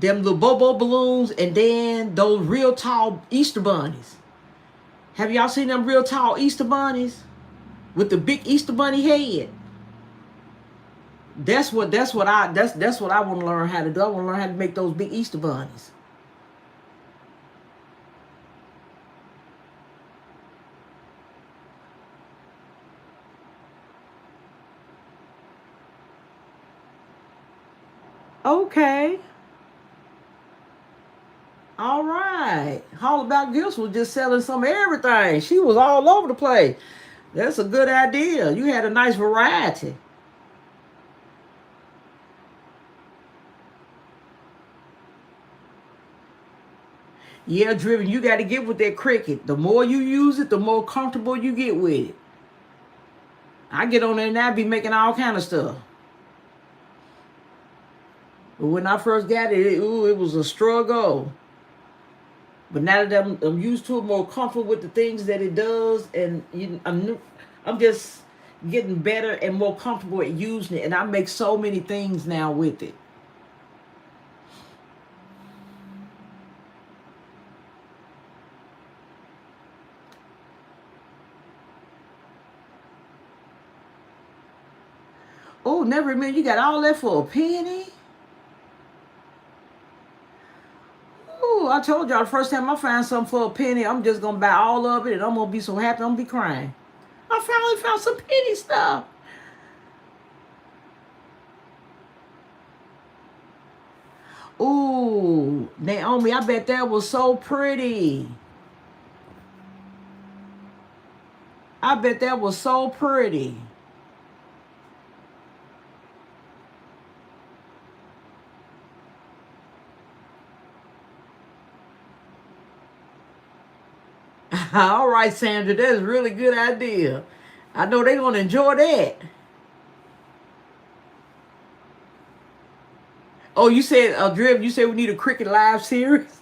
little Bobo balloons and then those real tall Easter bunnies. Have y'all seen them real tall Easter bunnies with the big Easter bunny head? That's what I want to learn how to do. I want to learn how to make those big Easter bunnies. Okay. All right. All About Gifts was just selling some of everything. She was all over the place. That's a good idea. You had a nice variety. Yeah, Driven, you got to get with that Cricut. The more you use it, the more comfortable you get with it. I get on there and I be making all kind of stuff. But when I first got it, it was a struggle. But now that I'm used to it, more comfortable with the things that it does, and I'm just getting better and more comfortable at using it. And I make so many things now with it. Oh, never mind. You got all that for a penny? Oh, I told y'all the first time I find something for a penny, I'm just going to buy all of it and I'm going to be so happy I'm going to be crying. I finally found some penny stuff. Ooh, Naomi, I bet that was so pretty. I bet that was so pretty. All right, Sandra, that's a really good idea. I know they're going to enjoy that. Oh, you said, Driv, you said we need a Cricut Live series?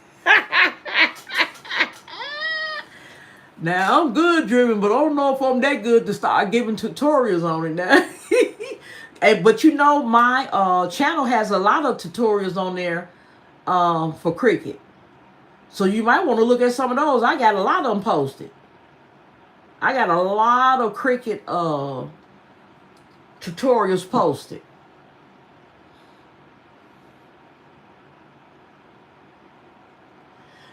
Now, I'm good, Driven, but I don't know if I'm that good to start giving tutorials on it now. But you know, my channel has a lot of tutorials on there for Cricut. So you might want to look at some of those. I got a lot of them posted. I got a lot of Cricut tutorials posted.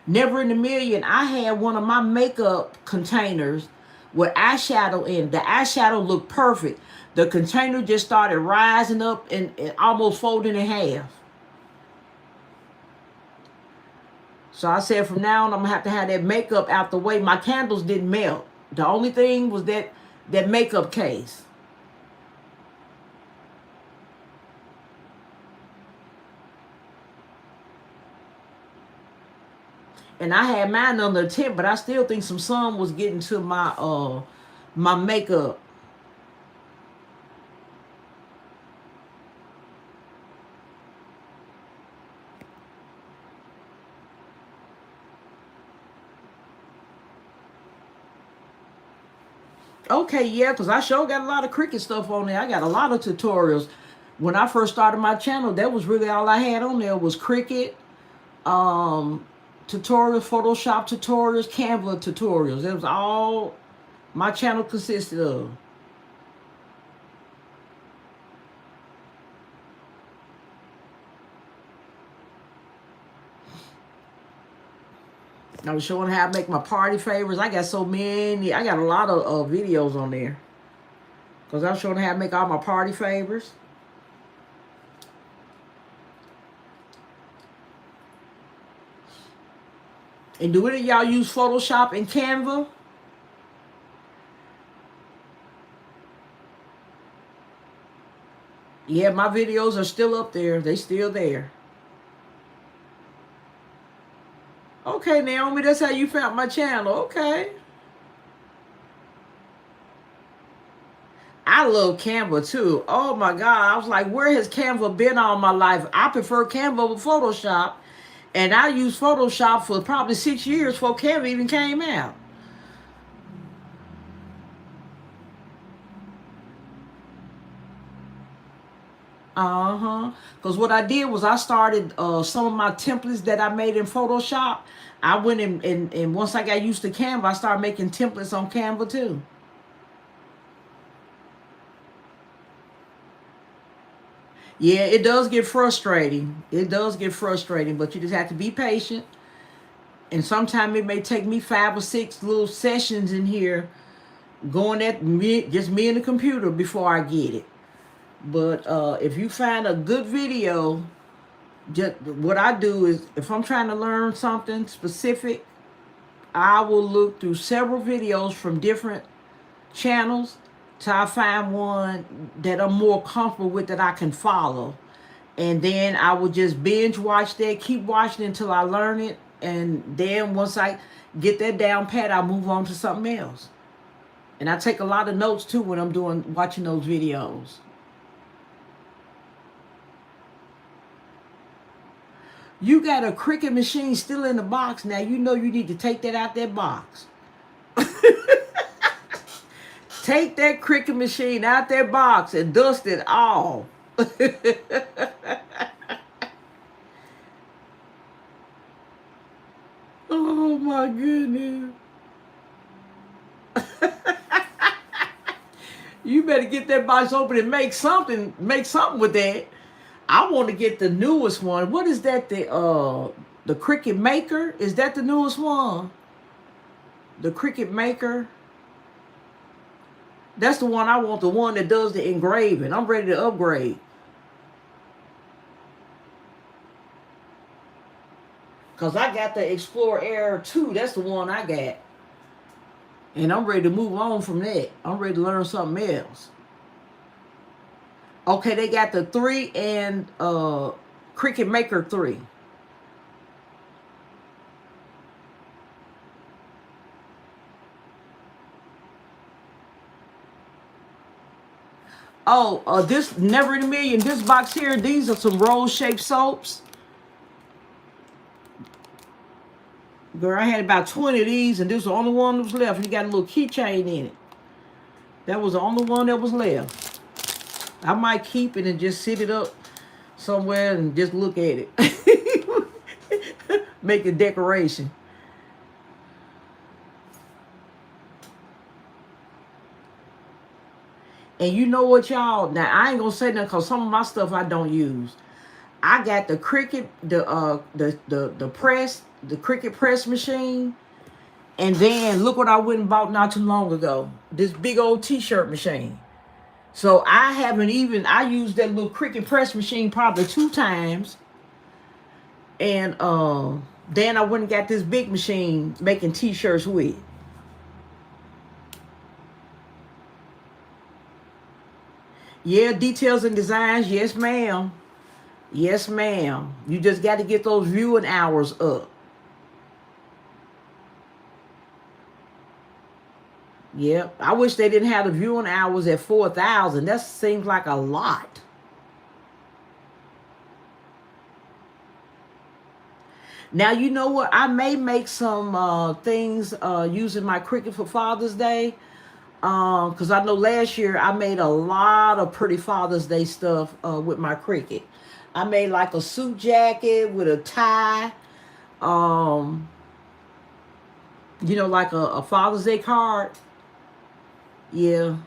Never in a million, I had one of my makeup containers with eyeshadow in. The eyeshadow looked perfect. The container just started rising up and almost folding in half. So I said from now on, I'm going to have that makeup out the way. My candles didn't melt. The only thing was that makeup case. And I had mine under a tent, but I still think some sun was getting to my my makeup. Okay, yeah, because I sure got a lot of Cricut stuff on there. I got a lot of tutorials. When I first started my channel, that was really all I had on there was Cricut, tutorials, Photoshop tutorials, Canva tutorials. That was all my channel consisted of. I was showing how I make my party favors. I got so many. I got a lot of videos on there. Because I was showing how to make all my party favors. And do any of y'all use Photoshop and Canva? Yeah, my videos are still up there. They still there. Okay, Naomi, that's how you found my channel. Okay. I love Canva too. Oh my God. I was like, where has Canva been all my life? I prefer Canva over Photoshop. And I used Photoshop for probably 6 years before Canva even came out. Because what I did was I started some of my templates that I made in Photoshop. I went and once I got used to Canva, I started making templates on Canva too. Yeah, it does get frustrating. It does get frustrating, but you just have to be patient. And sometimes it may take me 5 or 6 little sessions in here going at me, just me and the computer before I get it. But if you find a good video, just what I do is if I'm trying to learn something specific, I will look through several videos from different channels till I find one that I'm more comfortable with that I can follow. And then I will just binge watch that, keep watching until I learn it. And then once I get that down pat, I'll move on to something else. And I take a lot of notes too when I'm watching those videos. You got a Cricut machine still in the box. Now you know you need to take that out that box. Take that Cricut machine out that box and dust it all. Oh my goodness. You better get that box open and make something with that. I want to get the newest one. What is that? The Cricut Maker? Is that the newest one? The Cricut Maker? That's the one I want, the one that does the engraving. I'm ready to upgrade. Because I got the Explorer Air 2. That's the one I got. And I'm ready to move on from that. I'm ready to learn something else. Okay, they got the 3 and Cricut Maker 3. Oh, this Never in a Million. This box here, these are some roll-shaped soaps. Girl, I had about 20 of these, and this was the only one that was left. You got a little keychain in it. That was the only one that was left. I might keep it and just sit it up somewhere and just look at it. Make a decoration. And you know what, y'all? Now I ain't gonna say nothing because some of my stuff I don't use. I got the Cricut, the press, the Cricut press machine, and then look what I went and bought not too long ago. This big old t-shirt machine. So I haven't even, I used that little Cricut press machine probably 2 times. And then I went and got this big machine making t-shirts with. Yeah, details and designs. Yes, ma'am. Yes, ma'am. You just got to get those viewing hours up. Yep. I wish they didn't have the viewing hours at 4,000. That seems like a lot. Now, you know what? I may make some things using my Cricut for Father's Day. Because I know last year I made a lot of pretty Father's Day stuff with my Cricut. I made like a suit jacket with a tie. You know, like a Father's Day card. Yeah.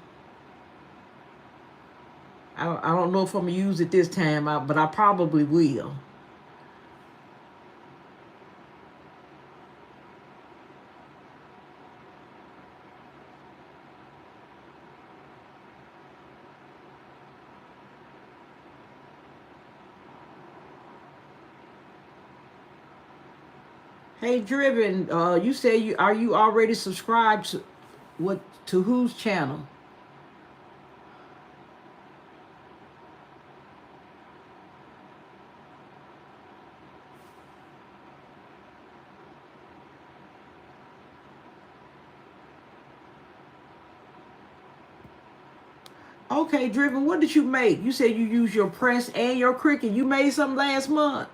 I don't know if I'm going to use it this time, but I probably will. Hey, Driven, you say are you already subscribed to whose channel? Okay, Driven, what did you make? You said you used your press and your Cricut. You made something last month.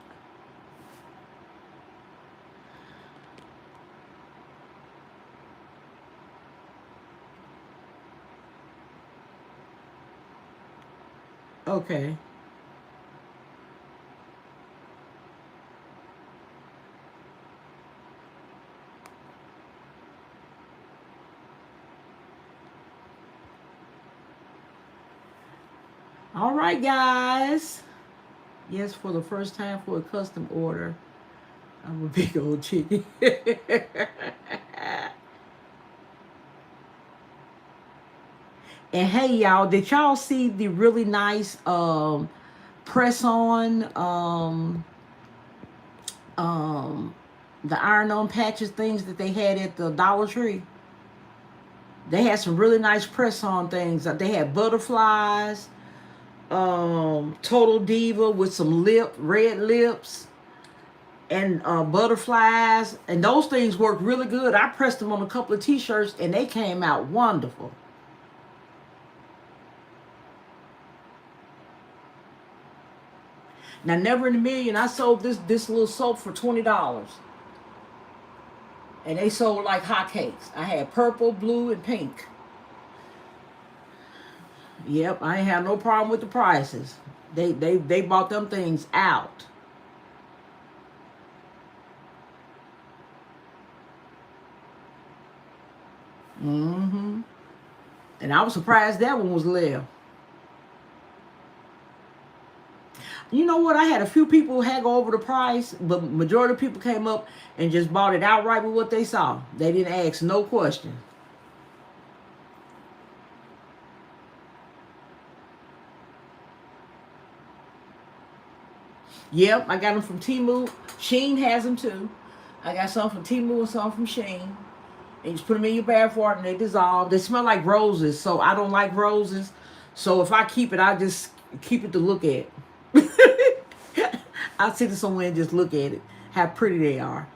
Okay. All right, guys. Yes, for the first time for a custom order. I'm a big old chicken. And hey, y'all, did y'all see the really nice press on the iron-on patches things that they had at the Dollar Tree? They had some really nice press-on things. They had butterflies, Total Diva with some red lips, and butterflies. And those things worked really good. I pressed them on a couple of t-shirts, and they came out wonderful. Now, never in a million, I sold this little soap for $20. And they sold like hotcakes. I had purple, blue, and pink. Yep, I ain't have no problem with the prices. They bought them things out. Mm-hmm. And I was surprised that one was left. You know what? I had a few people haggle over the price, but majority of people came up and just bought it outright with what they saw. They didn't ask no question. Yep, I got them from Temu. Shein has them too. I got some from Temu and some from Shein. And you just put them in your bath water and they dissolve. They smell like roses, so I don't like roses. So if I keep it, I just keep it to look at. I'll sit somewhere and just look at it. How pretty they are.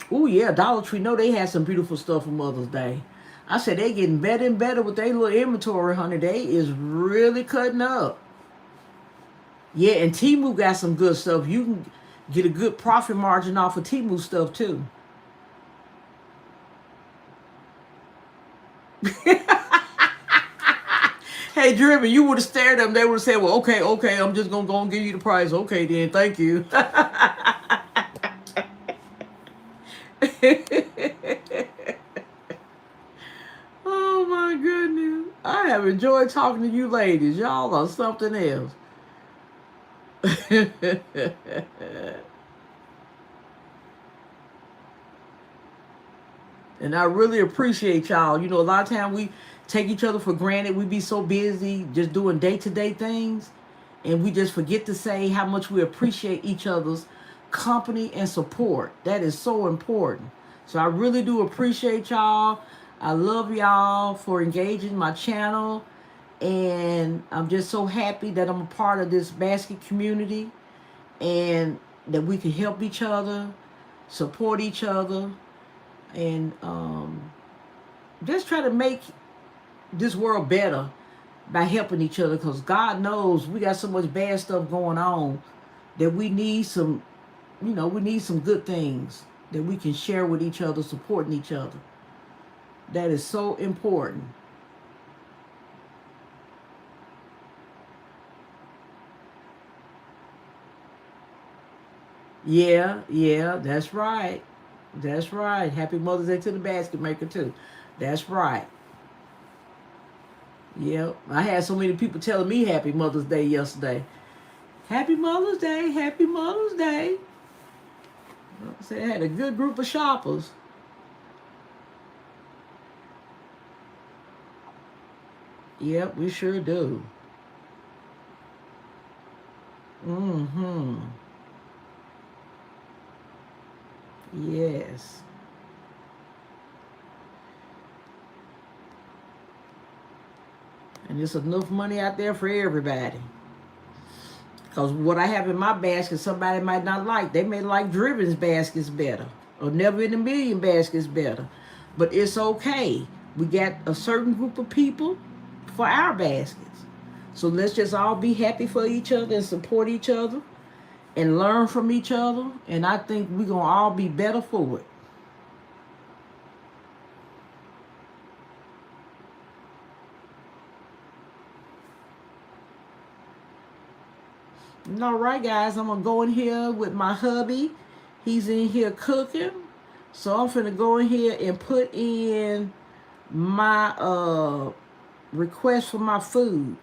Oh yeah, Dollar Tree. No, they had some beautiful stuff for Mother's Day. I said they getting better and better with their little inventory, honey. They is really cutting up. Yeah, and Temu got some good stuff. You can get a good profit margin off of Temu stuff too. Hey, Hey, Driven, you would have stared at them. They would have said, well, okay, I'm just going to go and give you the price. Okay, then, thank you. Oh, my goodness. I have enjoyed talking to you ladies. Y'all are something else. And I really appreciate y'all. You know, a lot of times we take each other for granted. We be so busy just doing day-to-day things. And we just forget to say how much we appreciate each other's company and support. That is so important. So I really do appreciate y'all. I love y'all for engaging my channel. And I'm just so happy that I'm a part of this basket community. And that we can help each other, support each other, and just try to make this world better by helping each other, because God knows we got so much bad stuff going on that we need some, we need some good things that we can share with each other, supporting each other. That is so important. Yeah, that's right. That's right. Happy Mother's Day to the basket maker too. That's right. Yep. I had so many people telling me Happy Mother's Day yesterday. Happy Mother's Day. Happy Mother's Day. I had a good group of shoppers. Yep, we sure do. Mm-hmm. Yes. And there's enough money out there for everybody. Because what I have in my basket, somebody might not like. They may like Driven's baskets better, or Never in a Million baskets better. But it's okay. We got a certain group of people for our baskets. So let's just all be happy for each other and support each other and learn from each other. And I think we're going to all be better for it. All right, guys, I'm going to go in here with my hubby. He's in here cooking. So I'm finna go in here and put in my request for my food.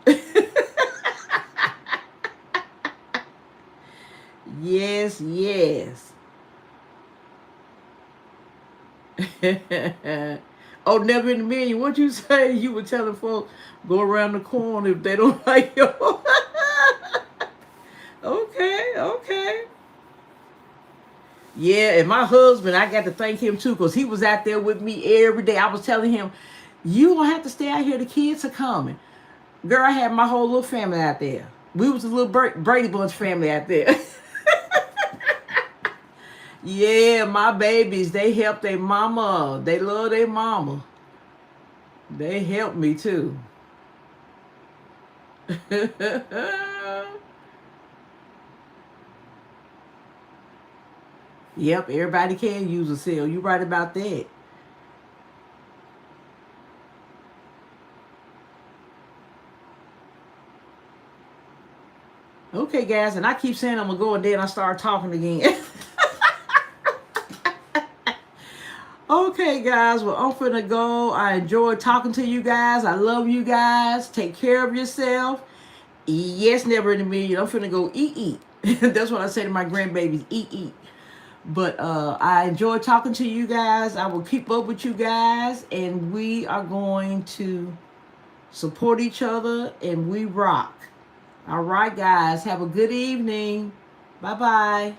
Yes. Oh, Never in a Million. What you say? You were telling folks go around the corner if they don't like you. Okay. Yeah, and my husband, I got to thank him too, because he was out there with me every day. I was telling him, you don't have to stay out here. The kids are coming. Girl, I had my whole little family out there. We was a little Brady Bunch family out there. Yeah, my babies, they help their mama. They love their mama. They help me too. Yep, everybody can use a cell. You right about that. Okay, guys, and I keep saying I'm going to go, and then I start talking again. Okay, guys, well, I'm finna go. I enjoyed talking to you guys. I love you guys. Take care of yourself. Yes, Never in a Million. I'm finna go eat. That's what I say to my grandbabies, eat. But I enjoyed talking to you guys. I will keep up with you guys, and we are going to support each other, and we rock. All right, guys. Have a good evening. Bye-bye.